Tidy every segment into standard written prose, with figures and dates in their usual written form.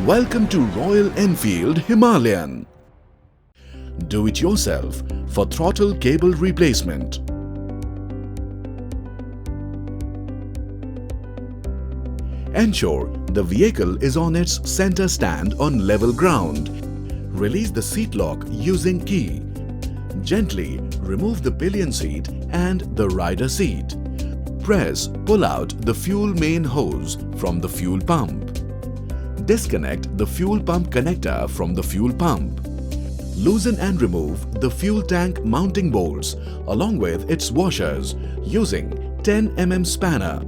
Welcome to Royal Enfield Himalayan. Do it yourself for throttle cable replacement. Ensure the vehicle is on its center stand on level ground. Release the seat lock using key. Gently remove the pillion seat and the rider seat. Pull out the fuel main hose from the fuel pump. Disconnect the fuel pump connector from the fuel pump. Loosen and remove the fuel tank mounting bolts along with its washers using 10 mm spanner.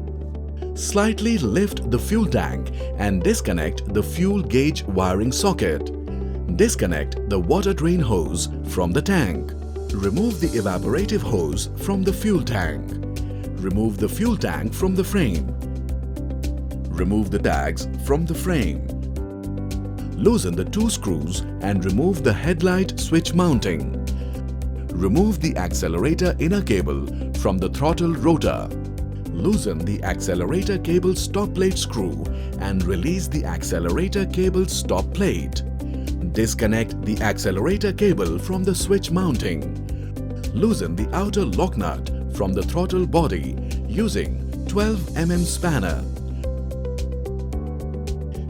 Slightly lift the fuel tank and disconnect the fuel gauge wiring socket. Disconnect the water drain hose from the tank. Remove the evaporative hose from the fuel tank. Remove the fuel tank from the frame. Remove the tags from the frame. Loosen the two screws and remove the headlight switch mounting. Remove the accelerator inner cable from the throttle rotor. Loosen the accelerator cable stop plate screw and release the accelerator cable stop plate. Disconnect the accelerator cable from the switch mounting. Loosen the outer lock nut from the throttle body using 12 mm spanner.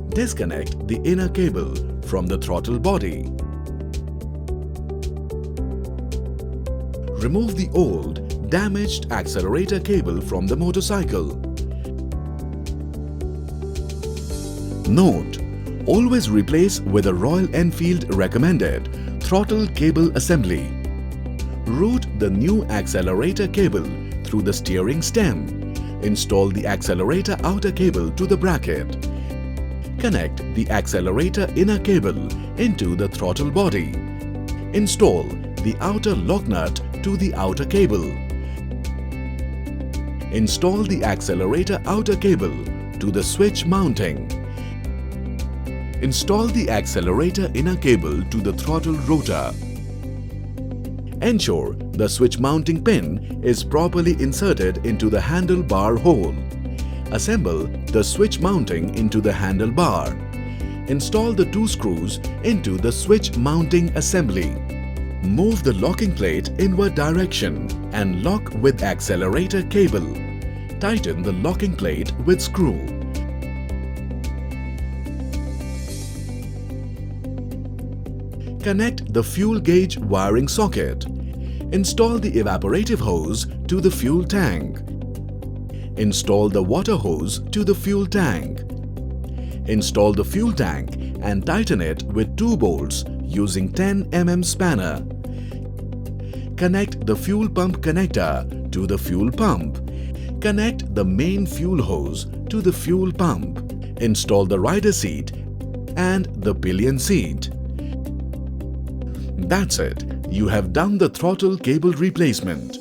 Disconnect the inner cable from the throttle body. Remove the old, damaged accelerator cable from the motorcycle. Note: always replace with a Royal Enfield recommended throttle cable assembly. Route the new accelerator cable through the steering stem. Install the accelerator outer cable to the bracket. Connect the accelerator inner cable into the throttle body. Install the outer lock nut to the outer cable. Install the accelerator outer cable to the switch mounting. Install the accelerator inner cable to the throttle rotor. Ensure the switch mounting pin is properly inserted into the handlebar hole. Assemble the switch mounting into the handlebar. Install the two screws into the switch mounting assembly. Move the locking plate inward direction and lock with accelerator cable. Tighten the locking plate with screw. Connect the fuel gauge wiring socket. Install the evaporative hose to the fuel tank. Install the water hose to the fuel tank. Install the fuel tank and tighten it with two bolts using 10 mm spanner. Connect the fuel pump connector to the fuel pump. Connect the main fuel hose to the fuel pump. Install the rider seat and the pillion seat. That's it. You have done the throttle cable replacement.